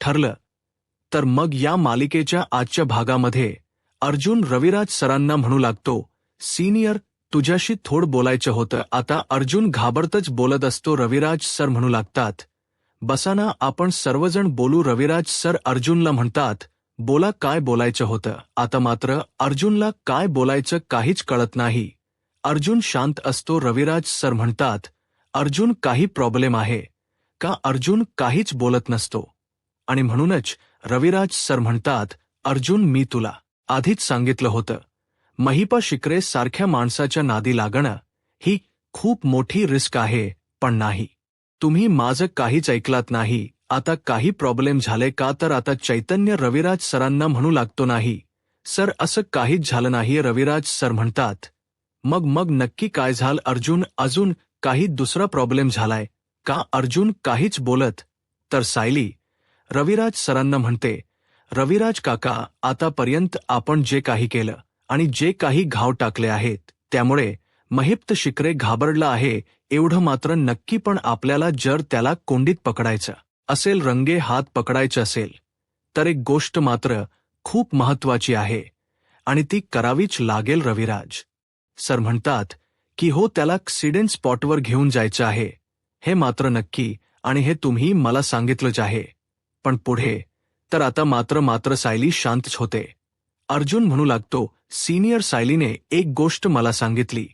ठरलं. तर मग या मालिकेच्या आजच्या भागामध्ये अर्जुन रविराज सरांना म्हणू लागतो, सीनियर, तुझ्याशी थोडं बोलायचं होतं. आता अर्जुन घाबरतच बोलत असतो. रविराज सर म्हणू लागतात, बसा ना, आपण सर्वजण बोलू. रविराज सर अर्जुनला म्हणतात, बोला, काय बोलायचं होतं. आता मात्र अर्जुनला काय बोलायचं काहीच कळत नाही. अर्जुन शांत असतो. रविराज सर म्हणतात, अर्जुन, काही प्रॉब्लेम आहे का. अर्जुन काहीच बोलत नसतो. आणि म्हणूनच रविराज सर म्हणतात, अर्जुन, मी तुला आधीच सांगितलं होतं, महिपा शिकरे सारख्या माणसाच्या नादी लागणं ही खूप मोठी रिस्क आहे. पण नाही, तुम्ही माझं काहीच ऐकलात नाही. आता काही प्रॉब्लेम झाले का. तर आता चैतन्य रविराज सरांना म्हणू लागतो, नाही सर, असं काहीच झालं नाही. रविराज सर म्हणतात, मग नक्की काय झालं. अर्जुन, अजून काही दुसरा प्रॉब्लेम झालाय का. अर्जुन काहीच बोलत. तर सायली रविराज सरांना म्हणते, रविराज काका, आतापर्यंत आपण जे काही केलं आणि जे काही घाव टाकले आहेत त्यामुळे महिप्त शिकरे घाबरला आहे एवढं मात्र नक्की. पण आपल्याला जर त्याला कोंडीत पकडायचं असेल, रंगे हात पकडायचं असेल, तर एक गोष्ट मात्र खूप महत्वाची आहे आणि ती करावीच लागेल. रविराज सर म्हणतात की हो, त्याला ॲक्सिडेंट स्पॉटवर घेऊन जायचं आहे, हे मात्र नक्की, आणि हे तुम्ही मला सांगितलंच आहे. पण पुढे तर आता मात्र सायली शांतच होते. अर्जुन म्हणू लागतो, सीनियर, सायलीने एक गोष्ट मला सांगितली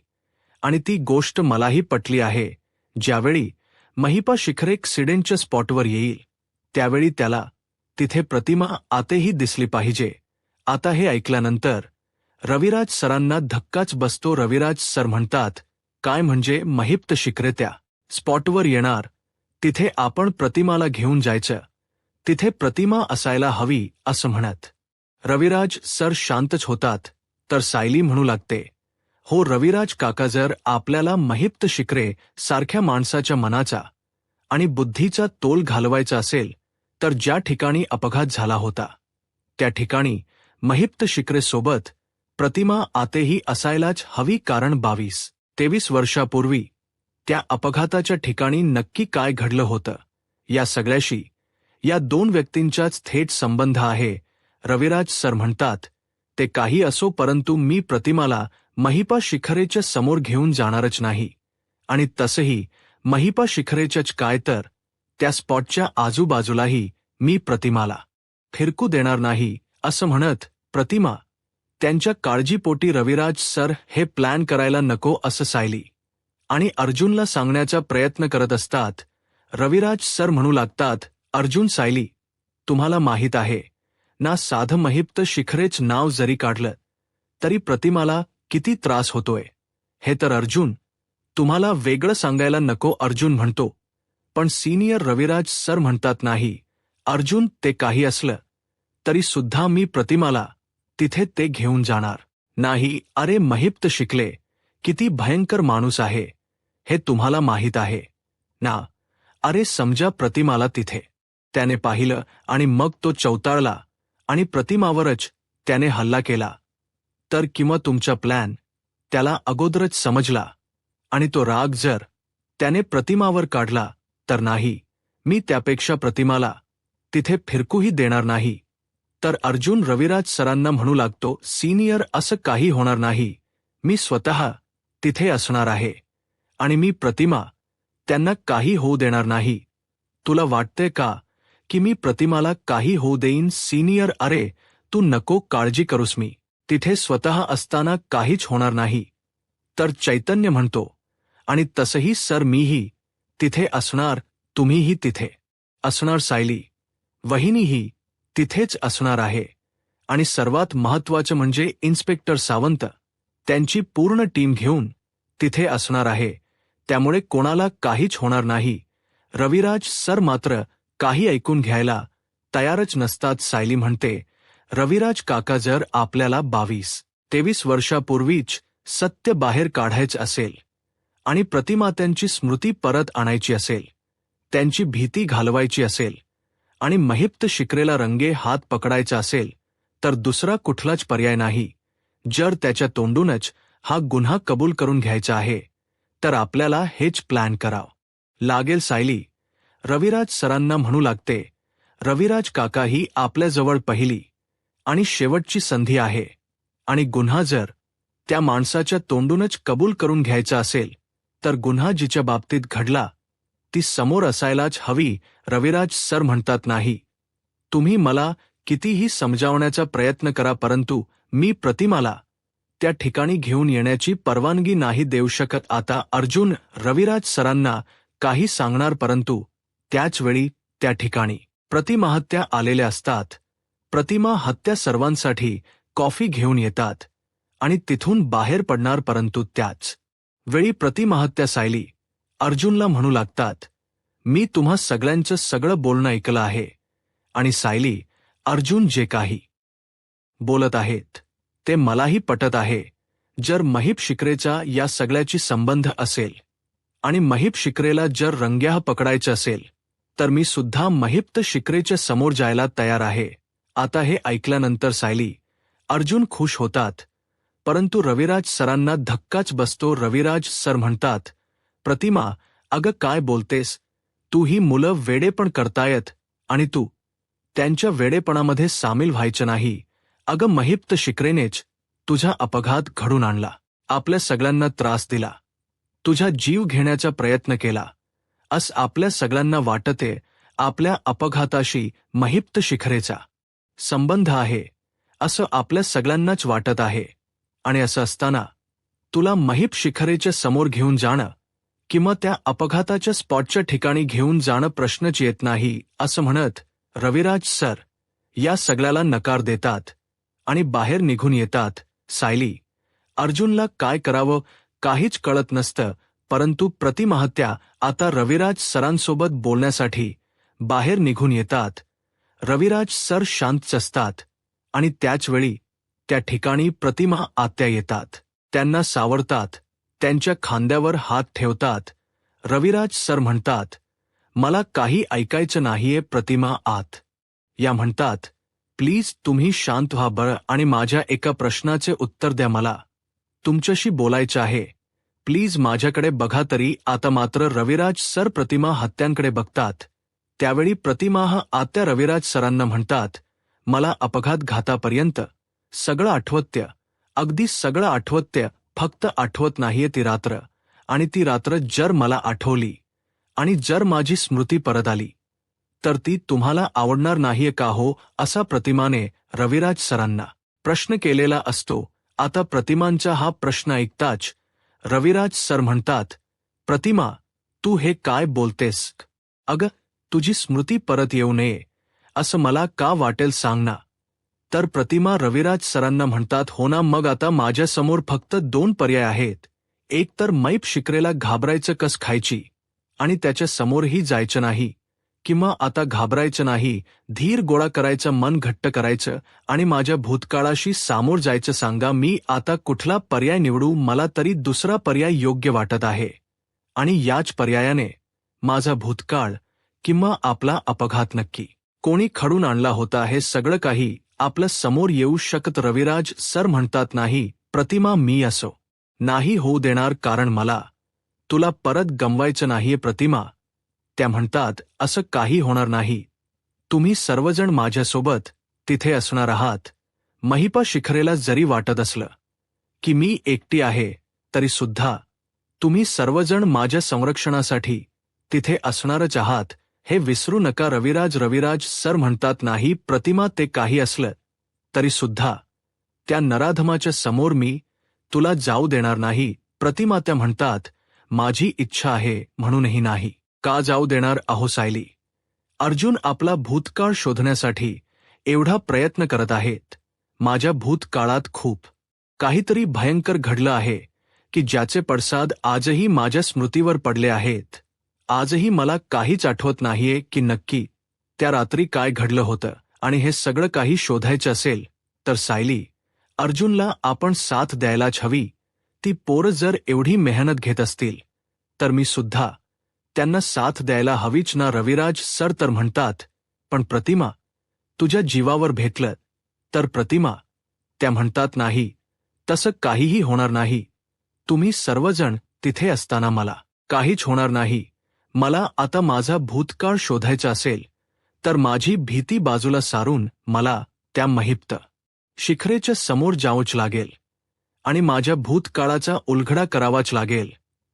आणि ती गोष्ट मलाही पटली आहे. ज्यावेळी महिपा शिखरे ॲक्सिडेंटच्या स्पॉटवर येईल त्यावेळी त्याला तिथे प्रतिमा आतेही दिसली पाहिजे. आता हे ऐकल्यानंतर रविराज सरांना धक्काच बसतो. रविराज सर म्हणतात, काय म्हणजे महिप्त शिखरे त्या स्पॉटवर येणार, तिथे आपण प्रतिमाला घेऊन जायचं, तिथे प्रतिमा असायला हवी असं म्हणत रविराज सर शांतच होतात. तर सायली म्हणू लागते, हो रविराज काका, जर आपल्याला महिप्त शिखरे सारख्या माणसाच्या मनाचा आणि बुद्धीचा तोल घालवायचा असेल तर ज्या ठिकाणी अपघात झाला होता त्या ठिकाणी महिप्त शिखरे सोबत प्रतिमा आतेही असायलाच हवी. कारण 22-23 वर्षापूर्वी त्या अपघाताच्या ठिकाणी नक्की काय घडलं होतं या सगळ्याशी या दोन व्यक्तींचाच थेट संबंध आहे. रविराज सर म्हणतात, ते काही असो, परंतु मी प्रतिमाला महिपा शिखरेच्या समोर घेऊन जाणारच नाही. आणि तसंही महिपा शिखरेच्याच काय, तर त्या स्पॉटच्या आजूबाजूलाही मी प्रतिमाला फिरकू देणार नाही असं म्हणत प्रतिमा त्यांच्या काळजीपोटी रविराज सर हे प्लॅन करायला नको असं सायली आणि अर्जुनला सांगण्याचा प्रयत्न करत असतात. रविराज सर म्हणू लागतात, अर्जुन, सायली, तुम्हाला माहीत आहे ना, साधं महिप्त शिखरेच नाव जरी काढलं तरी प्रतिमाला किती त्रास होतोय हे. तर अर्जुन, तुम्हाला वेगळं सांगायला नको. अर्जुन म्हणतो, पण सीनियर. रविराज सर म्हणतात, नाही अर्जुन, ते काही असलं तरी सुद्धा मी प्रतिमाला तिथे ते घेऊन जाणार नाही. अरे, महिप्त शिकले किती भयंकर माणूस आहे हे तुम्हाला माहीत आहे ना. अरे, समजा प्रतिमाला तिथे त्याने पाहिलं आणि मग तो चौताळला आणि प्रतिमावरच त्याने हल्ला केला तर, किंवा तुमचा प्लॅन त्याला अगोदरच समजला आणि तो राग जर त्याने प्रतिमावर काढला तर, नाही, मी त्यापेक्षा प्रतिमाला तिथे फिरकूही देणार नाही. तर अर्जुन रविराज सरांना म्हणू लागतो, सीनियर, असं काही होणार नाही. मी स्वतः तिथे असणार आहे आणि मी प्रतिमा त्यांना काही होऊ देणार नाही. तुला वाटतंय का की मी प्रतिमाला काही होऊ देईन. सीनियर, अरे तू नको काळजी करूस, मी तिथे स्वतः असताना काहीच होणार नाही. तर चैतन्य म्हणतो, आणि तसंही सर, मीही तिथे असणार, तुम्हीही तिथे असणार, सायली वहिनीही तिथेच असणार आहे, आणि सर्वात महत्त्वाचं म्हणजे इन्स्पेक्टर सावंत त्यांची पूर्ण टीम घेऊन तिथे असणार आहे. त्यामुळे कोणाला काहीच होणार नाही. रविराज सर मात्र काही ऐकून घ्यायला तयारच नसतात. सायली म्हणते, रविराज काका, जर आपल्याला 22-23 वर्षापूर्वीच सत्य बाहेर काढायचं असेल आणि प्रतिमात्यांची स्मृती परत आणायची असेल, त्यांची भीती घालवायची असेल आणि महिप्त शिखरेला रंगे हात पकडायचा असेल, तर दुसरा कुठलाच पर्याय नाही. जर त्याच्या तोंडूनच हा गुन्हा कबूल करून घ्यायचा आहे तर आपल्याला हेच प्लॅन करावं लागेल. सायली रविराज सरांना म्हणू लागते, रविराज काका, ही आपल्याजवळ पहिली आणि शेवटची संधी आहे, आणि गुन्हा जर त्या माणसाच्या तोंडूनच कबूल करून घ्यायचा असेल तर गुन्हा जिच्या बाबतीत घडला ती समोर असायलाच हवी. रविराज सर म्हणतात, नाही, तुम्ही मला कितीही समजावण्याचा प्रयत्न करा, परंतु मी प्रतिमाला त्या ठिकाणी घेऊन येण्याची परवानगी नाही देऊ शकत. आता अर्जुन रविराज सरांना काही सांगणार, परंतु त्याच वेळी त्या ठिकाणी प्रतिमा हत्या आलेल्या असतात. प्रतिमा हत्या सर्वांसाठी कॉफी घेऊन येतात आणि तिथून बाहेर पडणार, परंतु त्याच वेळी प्रतिमा हत्या सायली अर्जुनला म्हणू लागतात, मी तुम्हा सगळ्यांचं सगळं बोलणं ऐकलं आहे, आणि सायली, अर्जुन जे काही बोलत आहेत ते मलाही पटत आहे. जर महीप शिकरेचा या सगळ्याची संबंध असेल आणि महीप शिकरेला जर रंग्याह पकडायचं असेल तर मी सुद्धा महिप्त शिकरेच्या समोर जायला तयार आहे. आता हे ऐकल्यानंतर सायली अर्जुन खुश होतात, परंतु रविराज सरांना धक्काच बसतो. रविराज सर म्हणतात, प्रतिमा, अगं काय बोलतेस तू? ही मुलं वेडेपण करतायत आणि तू त्यांच्या वेडेपणामध्ये सामील व्हायचं नाही. अगं महिप्त शिकरेनेच तुझा अपघात घडून आणला, आपल्या सगळ्यांना त्रास दिला, तुझा जीव घेण्याचा प्रयत्न केला, असं आपल्या सगळ्यांना वाटते. आपल्या अपघाताशी महिप्त शिखरेचा संबंध आहे असं आपल्या सगळ्यांनाच वाटत आहे, आणि असं असताना तुला महीप शिखरेच्या समोर घेऊन जाणं किंवा त्या अपघाताच्या स्पॉटच्या ठिकाणी घेऊन जाणं प्रश्नच येत नाही. असं म्हणत रविराज सर या सगळ्याला नकार देतात आणि बाहेर निघून येतात. सायली अर्जुनला काय करावं काहीच कळत नसतं, परंतु प्रतिमा हत्या आता रविराज सरांसोबत बोलण्यासाठी बाहेर निघून येतात. रविराज सर शांत असतात आणि त्याचवेळी त्या ठिकाणी प्रतिमा आत्या येतात. त्यांना सावरतात, त्यांच्या खांद्यावर हात ठेवतात. रविराज सर म्हणतात, मला काही ऐकायचं नाहीये प्रतिमा आत या. म्हणतात, प्लीज तुम्ही शांत व्हा बरं आणि माझ्या एका प्रश्नाचे उत्तर द्या, मला तुमच्याशी बोलायचं आहे, प्लीज माझ्याकडे बघा तरी. आता मात्र रविराज सर प्रतिमा हत्यांकडे बघतात. त्यावेळी प्रतिमा आत्या रविराज सरांना म्हणतात, मला अपघात घातापर्यंत सगळं आठवत्य, अगदी सगळं आठवत्य, फक्त आठवत नाहीये ती रात्र, आणि ती रात्र जर मला आठवली आणि जर माझी स्मृती परत आली तर ती तुम्हाला आवडणार नाहीये का हो? असा प्रतिमाने रविराज सरांना प्रश्न केलेला असतो. आता प्रतिमांचा हा प्रश्न ऐकताच रविराज सर म्हणतात, प्रतिमा, तू हे काय बोलतेस? अगं, तुझी स्मृती परत येऊ नये असं मला का वाटेल सांग ना? तर प्रतिमा रविराज सरांना म्हणतात, हो ना, मग आता माझ्यासमोर फक्त 2 पर्याय आहेत. एक तर मैप शिकरेला घाबरायचं कस खायची आणि त्याच्या समोरही जायचं नाही, किंवा आता घाबरायचं नाही, धीर गोळा करायचं, मन घट्ट करायचं आणि माझ्या भूतकाळाशी सामोर जायचं. सांगा, मी आता कुठला पर्याय निवडू? मला तरी दुसरा पर्याय योग्य वाटत आहे, आणि याच पर्यायाने माझा भूतकाळ किंवा आपला अपघात नक्की कोणी खडून आणला होता हे सगळं काही आपल्या समोर येऊ शकत. रविराज सर म्हणतात, नाही प्रतिमा, मी असो नाही होऊ देणार, कारण मला तुला परत गमवायचं नाहीये. प्रतिमा त्या म्हणतात, असं काही होणार नाही, तुम्ही सर्वजण माझ्यासोबत तिथे असणार आहात. महिपा शिखरेला जरी वाटत असलं की मी एकटी आहे तरी सुद्धा तुम्ही सर्वजण माझ्या संरक्षणासाठी तिथे असणारच आहात, हे विसरू नका. रविराज सर म्हणतात, नाही प्रतिमा, ते काही असलं तरी सुद्धा त्या नराधमाच्या समोर मी तुला जाऊ देणार नाही. प्रतिमा त्या म्हणतात, माझी इच्छा आहे म्हणूनही नाही. का जाऊ देणार आहो सायली? अर्जुन आपला भूतकाळ शोधण्यासाठी एवढा प्रयत्न करत आहेत. माझ्या भूतकाळात खूप काहीतरी भयंकर घडलं आहे की ज्याचे पडसाद आजही माझ्या स्मृतीवर पडले आहेत. आजही मला काहीच आठवत नाहीये की नक्की त्या रात्री काय घडलं होतं, आणि हे सगळं काही शोधायचं असेल तर सायली, अर्जुनला आपण साथ द्यायलाच हवी. ती पोरं जर एवढी मेहनत घेत असतील तर मी सुद्धा त्यांना साथ द्यायला हवीच ना? रविराज सर तर म्हणतात, पण प्रतिमा, तुझ्या जीवावर भेटलं तर? प्रतिमा त्या म्हणतात, नाही, तसं काहीही होणार नाही. तुम्ही सर्वजण तिथे असताना मला काहीच होणार नाही. मला आता माझा भूतकाळ शोधायचा असेल तर माझी भीती बाजूला सारून मला त्या महिप्त शिखरेच्या समोर जावंच लागेल आणि माझ्या भूतकाळाचा उलगडा करावाच लागेल,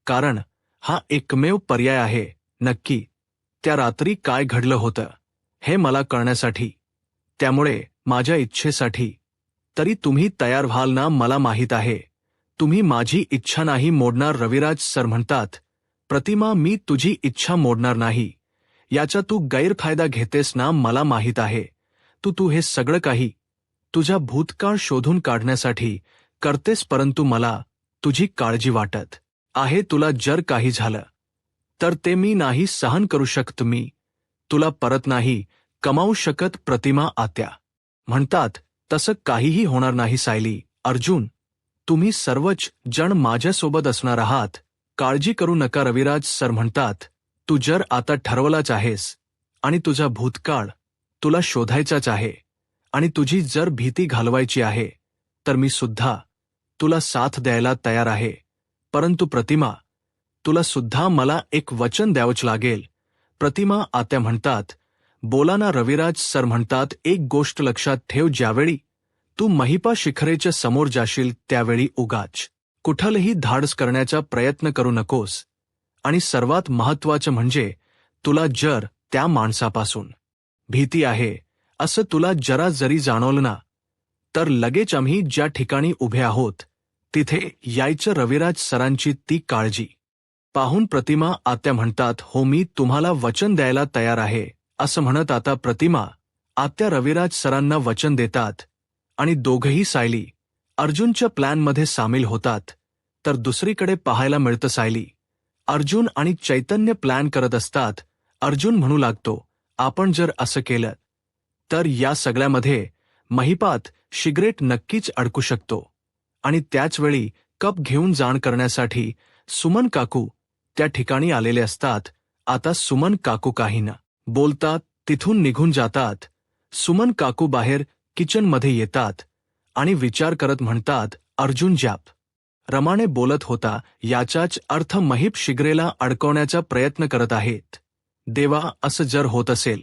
कारण हा एकमेव पर्याय आहे. नक्की त्या रात्री काय घडलं होतं हे मला कळण्यासाठी, त्यामुळे माझ्या इच्छेसाठी. तरी तुम्ही तयार व्हाल ना? मला माहीत आहे तुम्ही माझी इच्छा नाही मोडणार. रविराज सर म्हणतात, प्रतिमा, मी तुझी इच्छा मोडणार नाही. याचा तू गैरफायदा घेतेस ना? मला माहीत आहे तू हे सगळं काही तुझा भूतकाळ शोधून काढण्यासाठी करतेस, परंतु मला तुझी काळजी वाटत आहे. तुला जर काही झालं तर ते मी नाही सहन करू शकत. मी तुला परत नाही कमावू शकत. प्रतिमा आत्या म्हणतात, तसं काहीही होणार नाही सायली. अर्जुन, तुम्ही सर्वच जण माझ्यासोबत असणार आहात, काळजी करू नका. रविराज सर म्हणतात, तू जर आता ठरवलाच आहेस आणि तुझा भूतकाळ तुला शोधायचाच आहे आणि तुझी जर भीती घालवायची आहे, तर मी सुद्धा तुला साथ द्यायला तयार आहे. परंतु प्रतिमा, तुला सुद्धा मला एक वचन द्यावंच लागेल. प्रतिमा आत्या म्हणतात, बोला ना. रविराज सर म्हणतात, एक गोष्ट लक्षात ठेव, ज्यावेळी तू महिपा शिखरेच्या समोर जाशील त्यावेळी उगाच कुठलंही धाडस करण्याचा प्रयत्न करू नकोस. आणि सर्वात महत्त्वाचं म्हणजे तुला जर त्या माणसापासून भीती आहे असं तुला जरा जरी जाणवलं ना, तर लगेच आम्ही ज्या ठिकाणी उभे आहोत तिथे यायचं. रविराज सरांची ती काळजी पाहून प्रतिमा आत्या म्हणतात, हो, मी तुम्हाला वचन द्यायला तयार आहे. असं म्हणत आता प्रतिमा आत्या रविराज सरांना वचन देतात आणि दोघंही सायली अर्जुनच्या प्लॅनमध्ये सामील होतात. तर दुसरीकडे पाहायला मिळतं सायली, अर्जुन आणि चैतन्य प्लॅन करत असतात. अर्जुन म्हणू लागतो, आपण जर असं केलं तर या सगळ्यामध्ये महिपात सिगरेट नक्कीच अडकू शकतो आणि त्याचवेळी कप घेऊन जाण करण्यासाठी सुमन काकू त्या ठिकाणी आलेले असतात. आता सुमन काकू काही न बोलता तिथून निघून जातात. सुमन काकू बाहेर किचनमध्ये येतात आणि विचार करत म्हणतात, अर्जुन ज्याप रमाने बोलत होता याचाच अर्थ महिप शिगरेला अडकवण्याचा प्रयत्न करत आहेत. देवा, असं जर होत असेल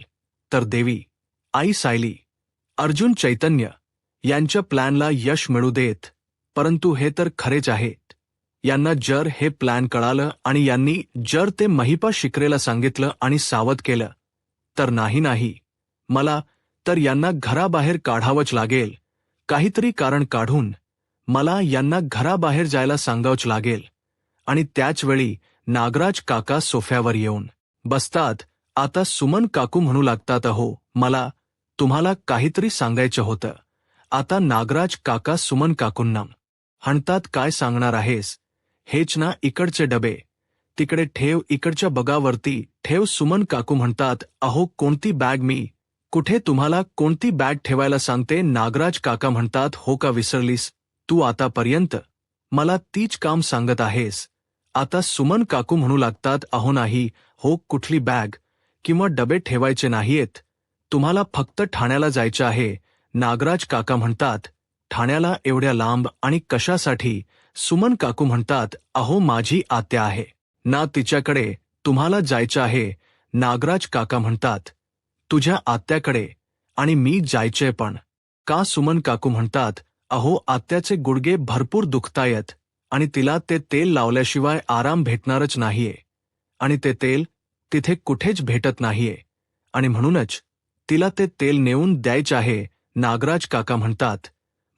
तर देवी, आई सायली, अर्जुन, चैतन्य यांच्या प्लॅनला यश मिळू देत. परंतु हे तर खरेच आहेत, यांना जर हे प्लॅन कळालं आणि यांनी जर ते महिपा शिकरेला सांगितलं आणि सावध केलं तर नाही, मला तर यांना घराबाहेर काढावंच लागेल. काहीतरी कारण काढून मला यांना घराबाहेर जायला सांगावंच लागेल. आणि त्याचवेळी नागराज काका सोफ्यावर येऊन बसतात. आता सुमन काकू म्हणू लागतात, अहो, मला तुम्हाला काहीतरी सांगायचं होतं. आता नागराज काका सुमन काकूंना हाणतात, काय सांगणार आहेस? हेच ना, इकडचे डबे तिकडे ठेव, इकडच्या बगावरती ठेव. सुमन काकू म्हणतात, अहो, कोणती बॅग? मी कुठे तुम्हाला कोणती बॅग ठेवायला सांगते? नागराज काका म्हणतात, हो का विसरलीस तू आतापर्यंत मला तीच काम सांगत आहेस? आता सुमन काकू म्हणू लागतात, अहो नाही हो, कुठली बॅग किंवा डबे ठेवायचे नाहीयेत, तुम्हाला फक्त ठाण्याला जायचं आहे. नागराज काका म्हणतात, ठाण्याला एवढ्या लांब आणि कशासाठी? सुमन काकू म्हणतात, अहो, माझी आत्या आहे ना, तिच्याकडे तुम्हाला जायचं आहे. नागराज काका म्हणतात, तुझ्या आत्याकडे? आणि मी जायचंय पण का? सुमन काकू म्हणतात, अहो, आत्याचे गुडघे भरपूर दुखतायत आणि तिला ते तेल लावल्याशिवाय आराम भेटणारच नाहीये आणि ते तेल तिथे कुठेच भेटत नाहीये आणि म्हणूनच तिला ते तेल नेऊन द्यायचे आहे. नागराज काका म्हणतात,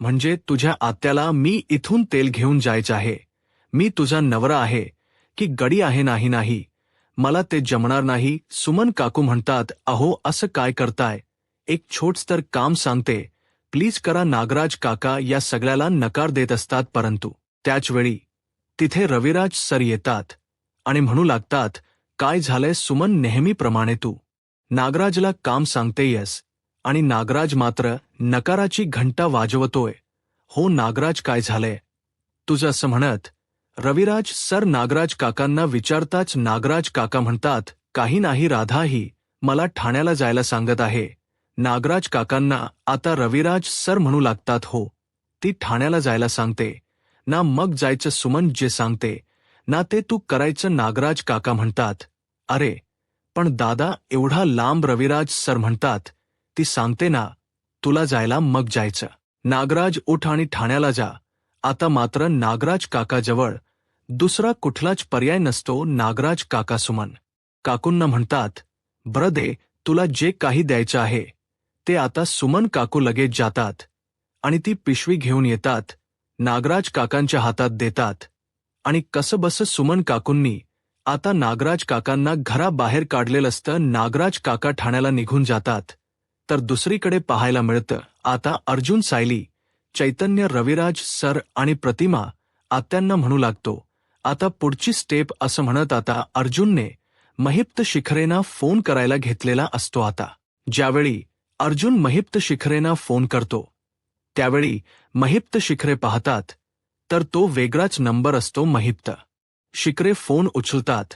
म्हणजे तुझ्या आत्याला मी इथून तेल घेऊन जायचं आहे? मी तुझा नवरा आहे की गडी आहे? नाही, मला ते जमणार नाही. सुमन काकू म्हणतात, अहो, असं काय करताय? एक छोटसं काम सांगते, प्लीज करा. नागराज काका या सगळ्याला नकार देत असतात. परंतु त्याचवेळी तिथे रविराज सर येतात आणि म्हणू लागतात, काय झालंय सुमन? नेहमीप्रमाणे तू नागराजला काम सांगतेयस आणि नागराज मात्र नकाराची घंटा वाजवतोय. हो नागराज, काय झालंय तुझं? असं म्हणत रविराज सर नागराज काकांना विचारताच नागराज काका म्हणतात, काही नाही, राधा ही मला ठाण्याला जायला सांगत आहे. नागराज काकांना आता रविराज सर म्हणू लागतात, हो, ती ठाण्याला जायला सांगते ना, मग जायचं सुमन, जे सांगते ना ते तू करायचं. नागराज काका म्हणतात, अरे पण दादा एवढा लांब रविराज सर म्हणतात, ती सांगते ना तुला जायला मग जायचं. नागराज उठ आणि ठाण्याला जा. आता मात्र नागराज काकाजवळ दुसरा कुठलाच पर्याय नसतो. नागराज काका सुमन काकूंना म्हणतात, बरं दे, तुला जे काही द्यायचं आहे ते. आता सुमन काकू लगेच जातात आणि ती पिशवी घेऊन येतात, नागराज काकांच्या हातात देतात आणि कसंबसं सुमन काकूंनी आता नागराज काकांना घराबाहेर काढलेलं असतं. नागराज काका ठाण्याला निघून जातात. तर दुसरीकडे पाहायला मिळतं आता अर्जुन, सायली, चैतन्य, रविराज सर आणि प्रतिमा आत्यांना म्हणू लागतो, आता पुढची स्टेप असं म्हणत आता अर्जुनने महिप्त शिखरेंना फोन करायला घेतलेला असतो. आता ज्यावेळी अर्जुन महिप्त शिखरेंना फोन करतो त्यावेळी महिप्त शिखरे पाहतात तर तो वेगळाच नंबर असतो. महिप्त शिखरे फोन उचलतात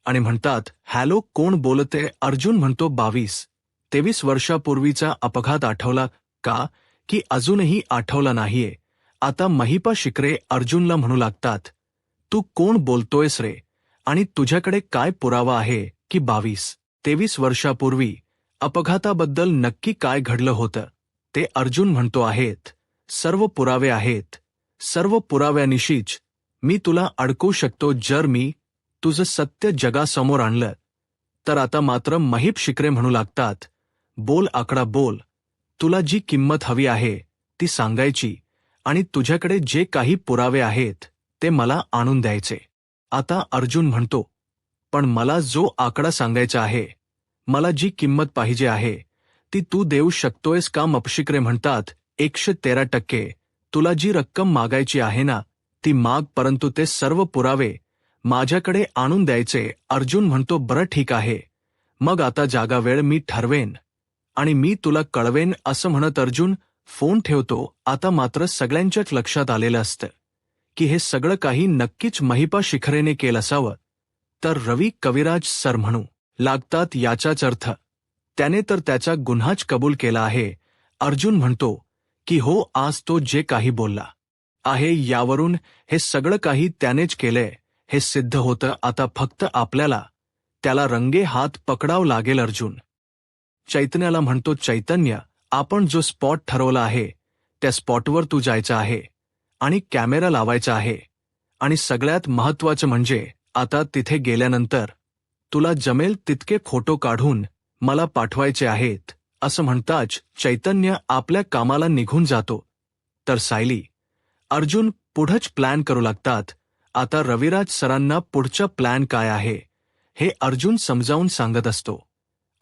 आणि म्हणतात, हॅलो, कोण बोलते? अर्जुन म्हणतो, 22-23 वर्षापूर्वीचा अपघात आठवला का? की अजूनही आठवला नाहीये? आता महिपा शिखरे अर्जुनला म्हणू लागतात, तू कोण बोलतोयस रे? आणि तुझ्याकडे काय पुरावा आहे की 22-23 वर्षापूर्वी अपघाताबद्दल नक्की काय घडलं होतं ते? अर्जुन म्हणतो, आहेत, सर्व पुरावे आहेत. सर्व पुराव्यानिशीच मी तुला अडकवू शकतो जर मी तुझं सत्य जगासमोर आणलं तर. आता मात्र महिप शिखरे म्हणू लागतात, बोल आकडा बोल, तुला जी किंमत हवी आहे ती सांगायची आणि तुझ्याकडे जे काही पुरावे आहेत ते मला आणून द्यायचे. आता अर्जुन म्हणतो, पण मला जो आकडा सांगायचा आहे, मला जी किंमत पाहिजे आहे ती तू देऊ शकतोयस का? मपशिखरे म्हणतात, 113%. तुला जी रक्कम मागायची आहे ना ती माग, परंतु ते सर्व पुरावे माझ्याकडे आणून द्यायचे. अर्जुन म्हणतो, बरं ठीक आहे, मग आता जागा वेळ मी ठरवेन आणि मी तुला कळवेन. असं म्हणत अर्जुन फोन ठेवतो. आता मात्र सगळ्यांच्याच लक्षात आलेलं असतं की हे सगळं काही नक्कीच महिपा शिखरेने केलं असावं. तर रवी कविराज सर म्हणू लागतात, याचाच अर्थ त्याने तर त्याचा गुन्हाच कबूल केला आहे. अर्जुन म्हणतो की हो, आज तो जे काही बोलला आहे यावरून हे सगळं काही त्यानेच केलंय हे सिद्ध होतं. आता फक्त आपल्याला त्याला रंगे हात पकडावं लागेल. अर्जुन चैतन्याला म्हणतो, चैतन्य, आपण जो स्पॉट ठरवला आहे त्या स्पॉटवर तू जायचं आहे आणि कॅमेरा लावायचा आहे आणि सगळ्यात महत्त्वाचं म्हणजे आता तिथे गेल्यानंतर तुला जमेल तितके फोटो काढून मला पाठवायचे आहेत. असं म्हणताच चैतन्य आपल्या कामाला निघून जातो. तर सायली, अर्जुन पुढंच प्लॅन करू लागतात. आता रविराज सरांना पुढचा प्लॅन काय आहे हे अर्जुन समजावून सांगत असतो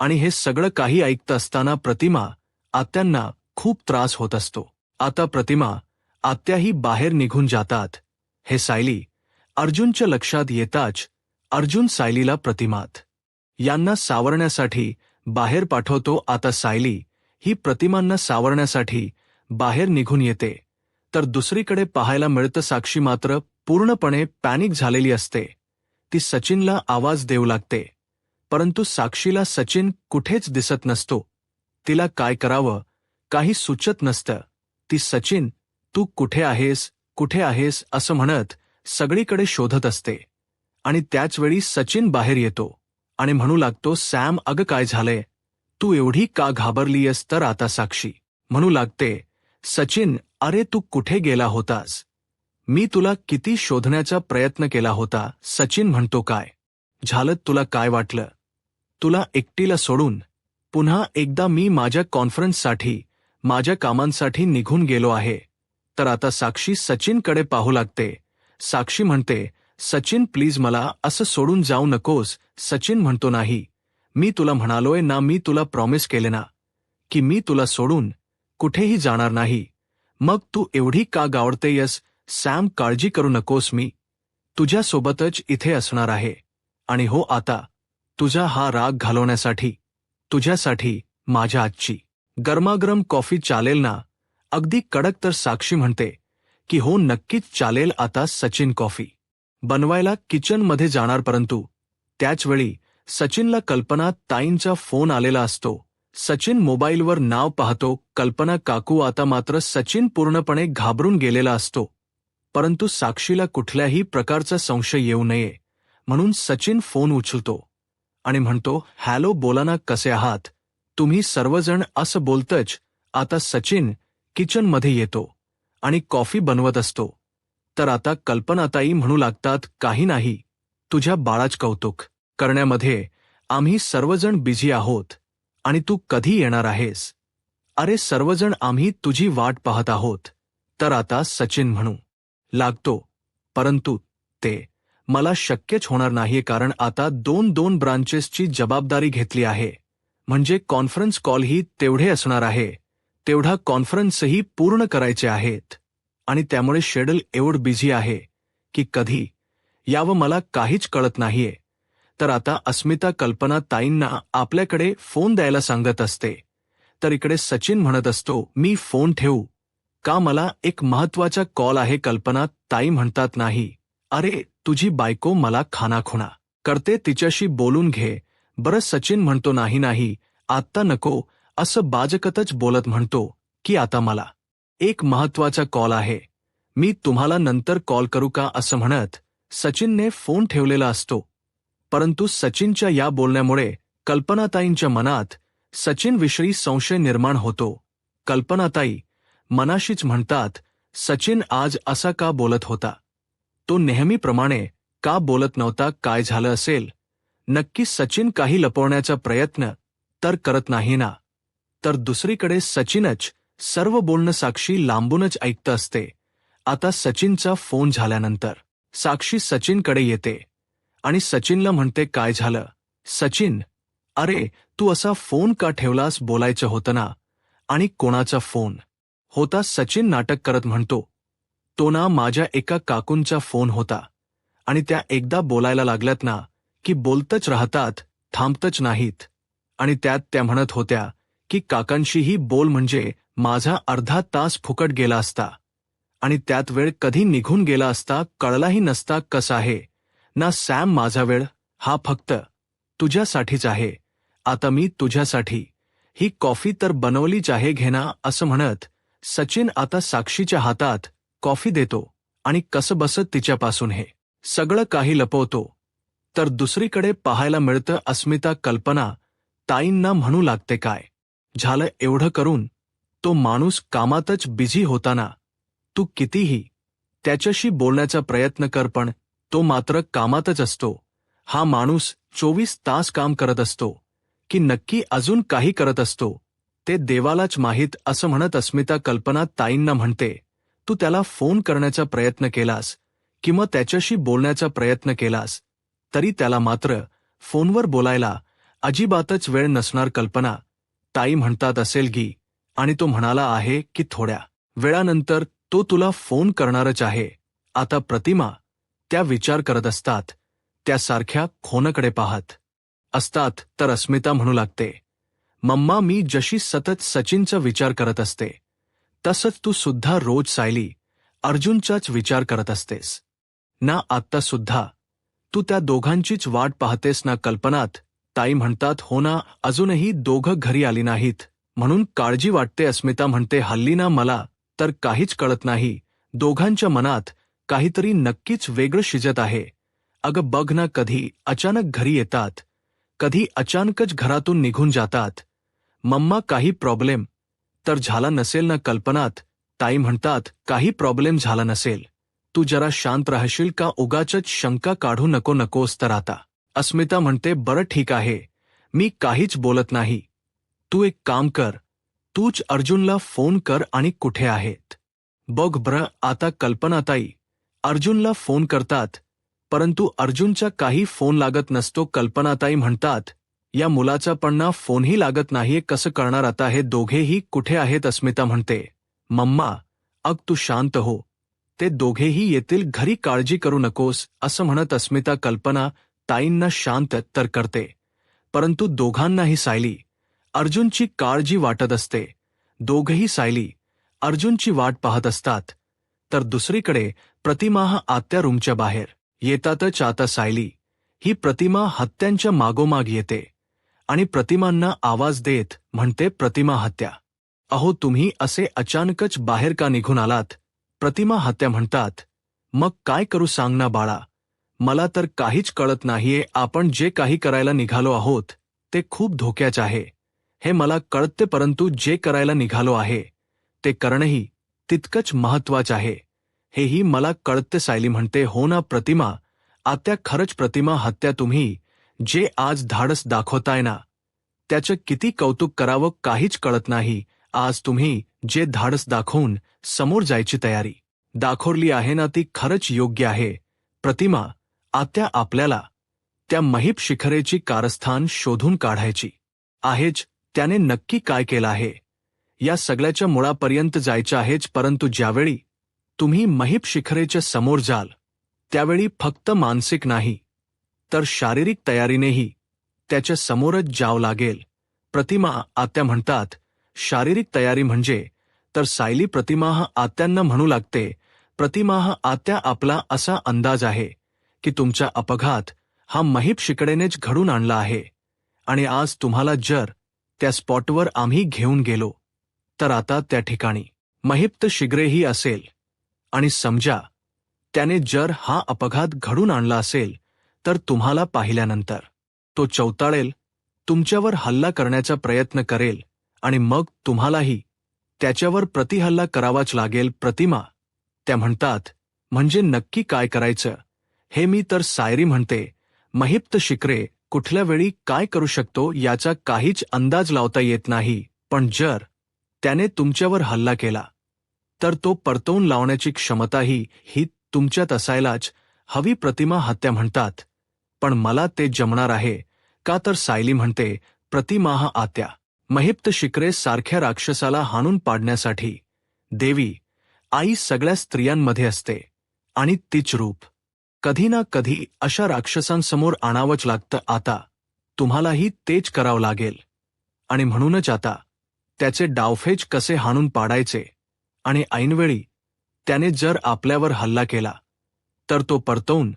आणि हे सगळं काही ऐकत असताना प्रतिमा आत्यांना खूप त्रास होत असतो. आता प्रतिमा आत्याही बाहेर निघून जातात. हे सायली अर्जुनच्या लक्षात येताच अर्जुन सायलीला प्रतिमात यांना सावरण्यासाठी बाहेर पाठवतो. आता सायली ही प्रतिमांना सावरण्यासाठी बाहेर निघून येते. तर दुसरीकडे पाहायला मिळतं साक्षी मात्र पूर्णपणे पॅनिक झालेली असते. ती सचिनला आवाज देऊ लागते, परंतु साक्षीला सचिन कुठेच दिसत नसतो. तिला काय करावं काही सुचत नसतं. ती सचिन, तू कुठे आहेस, कुठे आहेस असं म्हणत सगळीकडे शोधत असते आणि त्याचवेळी सचिन बाहेर येतो आणि म्हणू लागतो, सॅम, अगं काय झालंय, तू एवढी का घाबरलीयस? तर आता साक्षी म्हणू लागते, सचिन, अरे तू कुठे गेला होतास? मी तुला किती शोधण्याचा प्रयत्न केला होता. सचिन म्हणतो, काय झालं? तुला काय वाटलं तुला एकटीला सोडून? पुन्हा एकदा मी माझ्या कॉन्फरन्ससाठी माझ्या कामांसाठी निघून गेलो आहे. तर आता साक्षी सचिनकडे पाहू लागते. साक्षी म्हणते, सचिन प्लीज मला असं सोडून जाऊ नकोस. सचिन म्हणतो, नाही, मी तुला म्हणालोय ना, मी तुला प्रॉमिस केले ना की मी तुला सोडून कुठेही जाणार नाही. मग तू एवढी का गावडतेयस? सॅम, काळजी करू नकोस, मी तुझ्यासोबतच इथे असणार आहे. आणि हो, आता तुझा हा राग घालवण्यासाठी तुझ्यासाठी माझ्या आजची गरमागरम कॉफी चालेल ना? अगदी कडक. तर साक्षी म्हणते की हो, नक्कीच चालेल. आता सचिन कॉफी बनवायला किचनमध्ये जाणार, परंतु त्याचवेळी सचिनला कल्पना ताईंचा फोन आलेला असतो. सचिन मोबाईलवर नाव पाहतो, कल्पना काकू. आता मात्र सचिन पूर्णपणे घाबरून गेलेला असतो, परंतु साक्षीला कुठल्याही प्रकारचा संशय येऊ नये म्हणून सचिन फोन उचलतो आणि म्हणतो, हॅलो बोला ना, कसे आहात तुम्ही सर्वजण असं बोलतच आता सचिन किचनमध्ये येतो आणि कॉफी बनवत असतो. तर आता कल्पनाताई म्हणू लागतात, काही नाही, तुझ्या बाळाच कौतुक करण्यामध्ये आम्ही सर्वजण बिझी आहोत आणि तू कधी येणार आहेस? अरे सर्वजण आम्ही तुझी वाट पाहत आहोत. तर आता सचिन म्हणू लागतो, परंतु ते मला शक्यच होणार नाहीये, कारण आता दोन ब्रांचेसची जबाबदारी घेतली आहे. म्हणजे कॉन्फरन्स कॉलही तेवढे असणार आहे, तेवढा कॉन्फरन्सही पूर्ण करायचे आहेत आणि त्यामुळे शेड्यूल एवढं बिझी आहे की कधी यावं मला काहीच कळत नाहीये. तर आता अस्मिता कल्पना ताईंना आपल्याकडे फोन द्यायला सांगत असते. तर इकडे सचिन म्हणत असतो, मी फोन ठेवू का, मला एक महत्वाचा कॉल आहे. कल्पना ताई म्हणतात, नाही, अरे तुझी बायको मला खानाखुणा करते, तिच्याशी बोलून घे. बरं सचिन म्हणतो, नाही नाही आत्ता नको, असं बाजकतच बोलत म्हणतो की आता मला एक महत्वाचा कॉल आहे, मी तुम्हाला नंतर कॉल करू का, असं म्हणत सचिनने फोन ठेवलेला असतो. परंतु सचिनच्या या बोलण्यामुळे कल्पनाताईंच्या मनात सचिनविषयी संशय निर्माण होतो. कल्पनाताई मनाशीच म्हणतात, सचिन आज असा का बोलत होता? तो नेहमीप्रमाणे का बोलत नव्हता? काय झालं असेल? नक्की सचिन काही लपवण्याचा प्रयत्न तर करत नाही ना? तर दुसरीकडे सचिनच सर्व बोलणं साक्षी लांबूनच ऐकत असते. आता सचिनचा फोन झाल्यानंतर साक्षी सचिनकडे येते आणि सचिनला म्हणते, काय झालं सचिन? अरे तू असा फोन का ठेवलास? बोलायचं होतं ना. आणि कोणाचा फोन होता? सचिन नाटक करत म्हणतो, तो ना माझ्या एका काकूंचा फोन होता आणि त्या एकदा बोलायला लागल्यात ना की बोलतच राहतात, थांबतच नाहीत. आणि त्यात त्या म्हणत होत्या की काकांशीही बोल म्हणजे माझा अर्धा तास फुकट गेला असता आणि त्यात वेळ कधी निघून गेला असता कळलाही नसता. कसा आहे ना सॅम, माझा वेळ हा फक्त तुझ्यासाठीच आहे. आता मी तुझ्यासाठी ही कॉफी तर बनवलीच आहे, घे ना, असं म्हणत सचिन आता साक्षीच्या हातात कॉफी देतो आणि कसबसत तिच्यापासून हे सगळं काही लपवतो. तर दुसरीकडे पाहायला मिळतं, अस्मिता कल्पना ताईंना म्हणू लागते, काय झालं एवढं करून? तो माणूस कामातच बिझी होता ना. तू कितीही त्याच्याशी बोलण्याचा प्रयत्न कर, पण तो मात्र कामातच असतो. हा माणूस 24 तास काम करत असतो की नक्की अजून काही करत असतो, ते देवालाच माहीत, असं म्हणत अस्मिता कल्पना ताईंना म्हणते, तू त्याला फोन करण्याचा प्रयत्न केलास किंवा त्याच्याशी बोलण्याचा प्रयत्न केलास तरी त्याला मात्र फोनवर बोलायला अजिबातच वेळ नसणार. कल्पना ताई म्हणतात, असेल की, आणि तो म्हणाला आहे की थोड्या वेळानंतर तो तुला फोन करणारच आहे. आता प्रतिमा त्या विचार करत असतात, त्यासारख्या फोनकडे पाहत असतात. तर अस्मिता म्हणू लागते, मम्मा मी जशी सतत सचिनचा विचार करत असते तसंच तू सुद्धा रोज सायली अर्जुनचाच विचार करत असतेस ना. आत्ता सुद्धा तू त्या दोघांचीच वाट पाहतेस ना? कल्पनात ताई म्हणतात, हो ना, अजूनही दोघं घरी आली नाहीत म्हणून काळजी वाटते. अस्मिता म्हणते, हल्ली ना मला तर काहीच कळत नाही, दोघांच्या मनात काहीतरी नक्कीच वेगळं शिजत आहे. अगं बघ ना, कधी अचानक घरी येतात, कधी अचानकच घरातून निघून जातात. मम्मा काही प्रॉब्लेम तर झाला नसेल ना? कल्पनात ताई म्हणतात, काही प्रॉब्लेम झाला नसेल, तू जरा शांत राहशील का? उगाचच शंका काढू नकोस. तर आता अस्मिता म्हणते, बरं ठीक आहे, मी काहीच बोलत नाही. तू एक काम कर, तूच अर्जुनला फोन कर आणि कुठे आहेत बघ ब्र. आता कल्पनाताई अर्जुनला फोन करतात, परंतु अर्जुनचा काही फोन लागत नसतो. कल्पनाताई म्हणतात, या मुलाचा पण ना फोनही लागत नाहीये, कसं करणार आता? हे दोघेही कुठे आहेत? अस्मिता म्हणते, मम्मा अग तू शांत हो, ते दोघेही येतील घरी, काळजी करू नकोस, असं म्हणत अस्मिता कल्पना ताईंना शांत तर करते, परंतु दोघांनाही सायली अर्जुनची काळजी वाटत असते. दोघही सायली अर्जुनची वाट पाहत असतात. तर दुसरीकडे प्रतिमा आत्या रूमच्या बाहेर येतातच. आता सायली ही प्रतिमा हत्यांच्या मागोमाग येते आणि प्रतिमांना आवाज देत म्हणते, प्रतिमा हत्या, अहो तुम्ही असे अचानकच बाहेर का निघून आलात? प्रतिमा हत्या म्हणतात, मग काय करू सांग ना बाळा, मला तर काहीच कळत नाहीये. आपण जे काही करायला निघालो आहोत ते खूप धोक्याचे आहे हे मला कळते, परंतु जे करायला निघालो आहे ते करणंही तितकंच महत्वाचं आहे हेही मला कळते. सायली म्हणते, हो ना प्रतिमा आत्या, खरंच प्रतिमा हत्या, तुम्ही जे आज धाडस दाखवताय ना त्याचं किती कौतुक करावं काहीच कळत नाही. आज तुम्ही जे धाडस दाखवून समोर जायची तयारी दाखवली आहे ना ती खरंच योग्य आहे. प्रतिमा आत्या, आपल्याला त्या महीप शिखरेची कारस्थान शोधून काढायची आहेच. त्याने नक्की काय केलं आहे या सगळ्याच्या मुळापर्यंत जायचं आहेच. परंतु ज्यावेळी तुम्ही महीप शिखरेच्या समोर जाल त्यावेळी फक्त मानसिक नाही तर शारीरिक तयारीनेही त्याच्या समोरच जावं लागेल. प्रतिमा आत्या म्हणतात, शारीरिक तयारी म्हणजे? तर सायली प्रतिमा आत्यांना म्हणू लागते, प्रतिमा आत्या, आपला असा अंदाज आहे की तुमचा अपघात हा महीप शिखरेनेच घडून आणला आहे आणि आज तुम्हाला जर त्या स्पॉटवर आम्ही घेऊन गेलो तर आता त्या ठिकाणी महीप शिखरेही असेल आणि समजा त्याने जर हा अपघात घडून आणला असेल तर तुम्हाला पाहिल्यानंतर तो चौताळेल, तुमच्यावर हल्ला करण्याचा प्रयत्न करेल आणि मग तुम्हालाही त्याच्यावर प्रतिहल्ला करावाच लागेल. प्रतिमा त्या म्हणतात, म्हणजे नक्की काय करायचं हे? मी तर सायरी म्हणते, महीप शिखरे कुठल्या वेळी काय करू शकतो याचा काहीच अंदाज लावता येत नाही, पण जर त्याने तुमच्यावर हल्ला केला तर तो परतवून लावण्याची क्षमताही ही तुमच्यात असायलाच हवी. प्रतिमा हत्या म्हणतात, पण मला ते जमणार आहे का? तर सायली म्हणते, प्रतिमा आत्या, महीप शिखरे सारख्या राक्षसाला हाणून पाडण्यासाठी देवी आई सगळ्या स्त्रियांमध्ये असते आणि तीच रूप कधी ना कधी अशा राक्षसांसमोर आणावंच लागतं. आता तुम्हालाही तेच करावं लागेल आणि म्हणूनच आता त्याचे डावफेच कसे हाणून पाडायचे आणि ऐनवेळी त्याने जर आपल्यावर हल्ला केला तर तो परतवून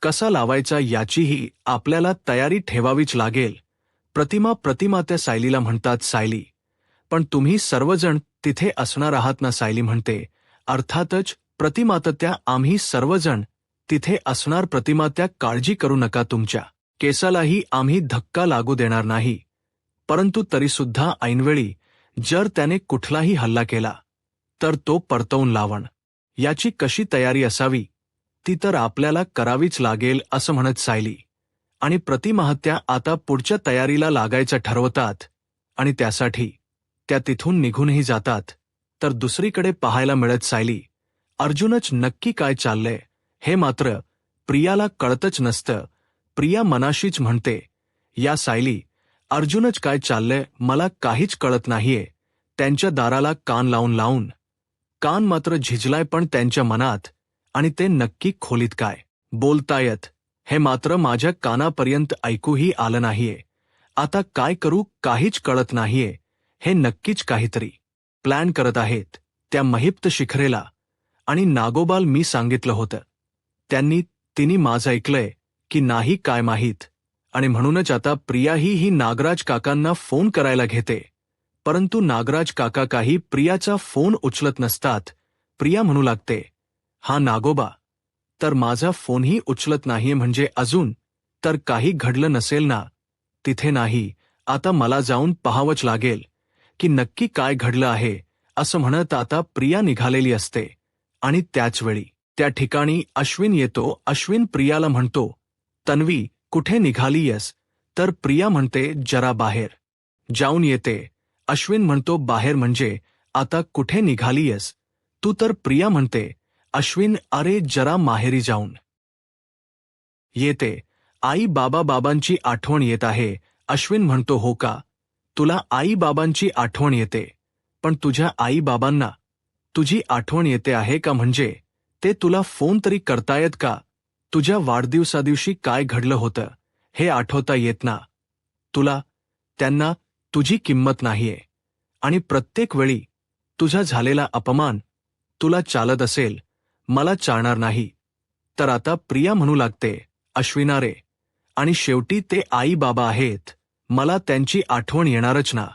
कसा लावायचा याचीही आपल्याला तयारी ठेवावीच लागेल. प्रतिमा त्या सायलीला म्हणतात, सायली, पण तुम्ही सर्वजण तिथे असणार आहात ना? सायली म्हणते, अर्थातच प्रतिमा त्या, आम्ही सर्वजण तिथे असणार. प्रतिमा त्या, काळजी करू नका, तुमच्या केसालाही आम्ही धक्का लागू देणार नाही. परंतु तरीसुद्धा ऐनवेळी जर त्याने कुठलाही हल्ला केला तर तो परतवून लावण याची कशी तयारी असावी ती तर आपल्याला करावीच लागेल असं म्हणत सायली आणि प्रतिमा त्या आता पुढच्या तयारीला लागायचं ठरवतात आणि त्यासाठी त्या तिथून निघूनही जातात. तर दुसरीकडे पाहायला मिळत सायली, अर्जुनच नक्की काय चाललंय हे मात्र प्रियाला कळतच नसतं. प्रिया मनाशीच म्हणते, या सायली, अर्जुनच काय चाललंय मला काहीच कळत नाहीये. त्यांच्या दाराला कान लावून कान मात्र झिजलाय, पण त्यांच्या मनात आणि ते नक्की खोलीत काय बोलतायत हे मात्र माझ्या कानापर्यंत ऐकूही आलं नाहीये. आता काय करू काहीच कळत नाहीये. हे नक्कीच काहीतरी प्लॅन करत आहेत त्या महीप शिखरेला आणि नागोबाल मी सांगितलं होतं तिने माझं ऐकलंय की नाही काय माहीत. आणि म्हणूनच आता प्रियाही ही नागराज काकांना फोन करायला घेते, परंतु नागराज काका काही प्रियाचा फोन उचलत नसतात. प्रिया म्हणू लागते, हा नागोबा तर माझा फोनही उचलत नाहीये, म्हणजे अजून तर काही घडलं नसेल ना तिथे? नाही, आता मला जाऊन पाहावंच लागेल की नक्की काय घडलं आहे असं म्हणत आता प्रिया निघालेली असते आणि त्याचवेळी त्या ठिकाणी अश्विन येतो. अश्विन प्रियाला म्हणतो, तन्वी कुठे निघालीयस? तर प्रिया म्हणते, जरा बाहेर जाऊन येते. अश्विन म्हणतो, बाहेर म्हणजे आता कुठे निघालीयस तू? तर प्रिया म्हणते, अश्विन अरे जरा माहेरी जाऊन येते. आई बाबांची आठवण येत आहे. अश्विन म्हणतो, हो का, तुला आई बाबांची आठवण येते, पण तुझ्या आई बाबांना तुझी आठवण येते आहे का? म्हणजे ते तुला फोन तरी करतायत का? तुझ्या वाढदिवसादिवशी काय घडलं होतं हे आठवता येत ना तुला? त्यांना तुझी किंमत नाहीये आणि प्रत्येक वेळी तुझा झालेला अपमान तुला चालत असेल, मला चालणार नाही. तर आता प्रिया म्हणू लागते, अश्विना रे, आणि शेवटी ते आई बाबा आहेत, मला त्यांची आठवण येणारच ना.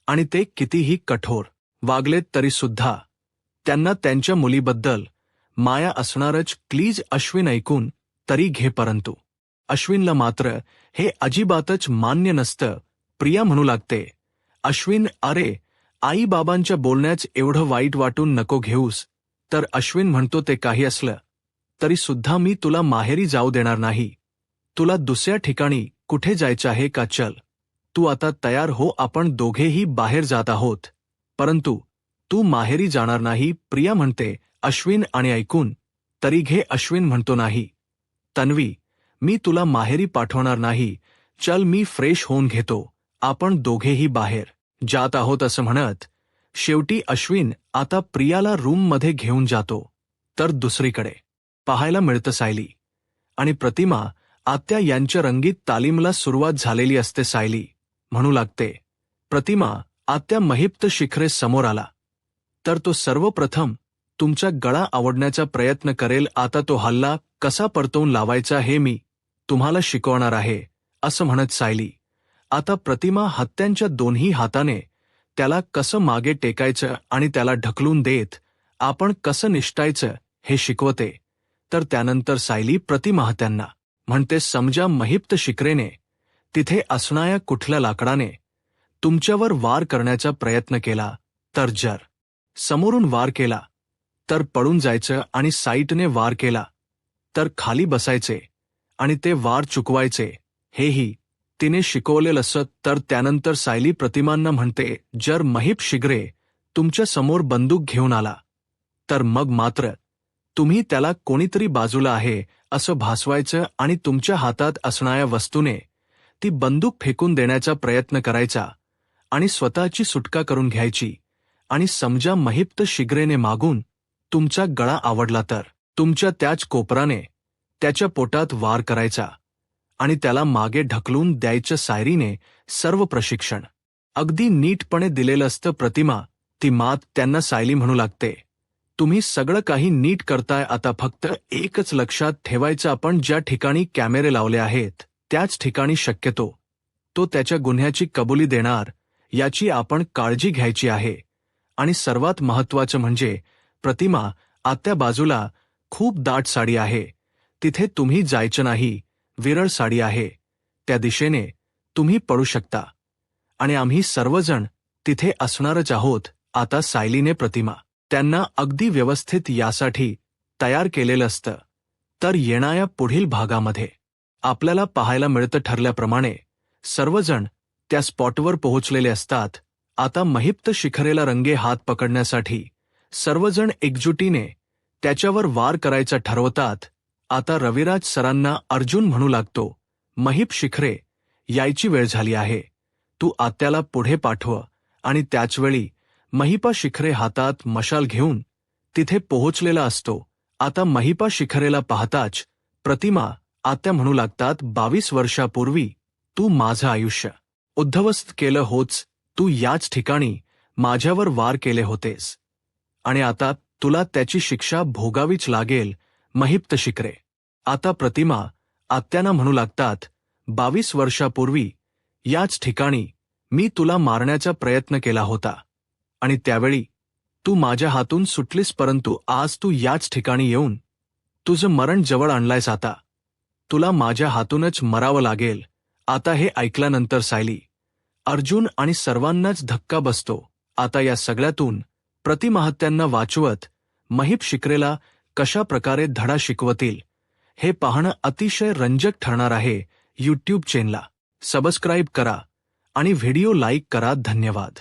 आणि ते कितीही कठोर वागलेत तरी सुद्धा त्यांना त्यांच्या मुलीबद्दल माया असणारच. प्लीज अश्विन ऐकून तरी घे, परंतु अश्विनला मात्र हे अजिबातच मान्य नसतं. प्रिया म्हणू लागते, अश्विन, अरे आई बाबांच्या बोलण्याच एवढं वाईट वाटून नको घेऊस. तर अश्विन म्हणतो, ते काही असलं तरी सुद्धा मी तुला माहेरी जाऊ देणार नाही. तुला दुसऱ्या ठिकाणी कुठे जायचं आहे का? चल, तू आता तयार हो, आपण दोघेही बाहेर जात आहोत. परंतु तू माहेरी जाणार नाही, प्रिया म्हणते. अश्विन आणि ऐकून तरी घे, अश्विन म्हणतो, नाही तन्वी, मी तुला माहेरी पाठवणार नाही. चल, मी फ्रेश होऊन घेतो, आपण दोघेही बाहेर जात आहोत. असं म्हणत शेवटी अश्विन आता प्रियाला रूममध्ये घेऊन जातो. तर दुसरीकडे पाहायला मिळतं सायली आणि प्रतिमा आत्या यांच्या रंगीत तालीमला सुरुवात झालेली असते. सायली म्हणू लागते, प्रतिमा, आत्या महिप्त शिखरे समोर आला तर तो सर्वप्रथम तुमचा गळा आवडण्याचा प्रयत्न करेल. आता तो हल्ला कसा परतवून लावायचा हे मी तुम्हाला शिकवणार आहे. असं म्हणत सायली आता प्रतिमा हत्यांच्या दोन्ही हाताने त्याला कसं मागे टेकायचं आणि त्याला ढकलून देत आपण कसं निष्ठायचं हे शिकवते. तर त्यानंतर सायली प्रतिमा हत्यांना म्हणते, समजा महिप्त शिखरेने तिथे असणाऱ्या कुठल्या लाकडाने तुमच्यावर वार करण्याचा प्रयत्न केला तर जर समोरून वार केला तर पळून जायचं आणि साईटने वार केला तर खाली बसायचे आणि ते वार चुकवायचे, हेही तिने शिकवलेलं असत. तर त्यानंतर सायली प्रतिमांना म्हणते, जर महिप शिखरे तुमच्या समोर बंदूक घेऊन आला तर मग मात्र तुम्ही त्याला कोणीतरी बाजूला आहे असं भासवायचं आणि तुमच्या हातात असणाऱ्या वस्तूने ती बंदूक फेकून देण्याचा प्रयत्न करायचा आणि स्वतःची सुटका करून घ्यायची. आणि समजा महिप्त शिखरेने मागून तुमचा गळा आवडला तर तुमच्या त्याच कोपराने त्याच्या पोटात वार करायचा आणि त्याला मागे ढकलून द्यायचं. सायरीने सर्व प्रशिक्षण अगदी नीटपणे दिलेलं असतं. प्रतिमा ती मात त्यांना सायली म्हणू लागते, तुम्ही सगळं काही नीट करताय, आता फक्त एकच लक्षात ठेवायचं, आपण ज्या ठिकाणी कॅमेरे लावले आहेत त्याच ठिकाणी शक्यतो तो त्याच्या गुन्ह्याची कबुली देणार याची आपण काळजी घ्यायची आहे. आणि सर्वात महत्त्वाचं म्हणजे प्रतिमा, आत्या बाजूला खूप दाट साडी आहे, तिथे तुम्ही जायचं नाही. विरळ साडी आहे, त्या दिशेने तुम्ही पळू शकता आणि आम्ही सर्वजण तिथे असणारच आहोत. आता सायलीने प्रतिमा त्यांना अगदी व्यवस्थित यासाठी तयार केलेलं असतं. तर येणाऱ्या पुढील भागामध्ये आपल्याला पाहायला मिळतं ठरल्याप्रमाणे सर्वजण त्या स्पॉटवर पोहोचलेले असतात. आता महिप्त शिखरेला रंगे हात पकडण्यासाठी सर्वजण एकजुटीने त्याच्यावर वार करायचा ठरवतात. आता रविराज सरांना अर्जुन म्हणू लागतो, महिप शिखरे, यायची वेळ झाली आहे, तू आत्याला पुढे पाठव. आणि त्याचवेळी महिपा शिखरे हातात मशाल घेऊन तिथे पोहोचलेला असतो. आता महिपा शिखरेला पाहताच प्रतिमा, आत्या म्हणू लागतात, 22 वर्षापूर्वी तू माझं आयुष्य उद्ध्वस्त केलं होच, तू याच ठिकाणी माझ्यावर वार केले होतेस आणि आता तुला त्याची शिक्षा भोगावीच लागेल. महिप्त शिखरे आता प्रतिमा आत्यांना म्हणू लागतात, 22 वर्षापूर्वी याच ठिकाणी मी तुला मारण्याचा प्रयत्न केला होता आणि त्यावेळी तू माझ्या हातून सुटलीस, परंतु आज तू याच ठिकाणी येऊन तुझं मरण जवळ आणलायस. आता तुला माझ्या हातूनच मरावं लागेल. आता हे ऐकल्यानंतर सायली, अर्जुन आणि सर्वांनाच धक्का बसतो. आता या सगळ्यातून प्रतिमा हत्यांना वाचवत महिप शिखरेला कशा प्रकारे धडा शिकवतील हे पाहणं अतिशय रंजक ठरणार आहे. यूट्यूब चॅनलला सबस्क्राईब करा आणि व्हिडिओ लाईक करा. धन्यवाद.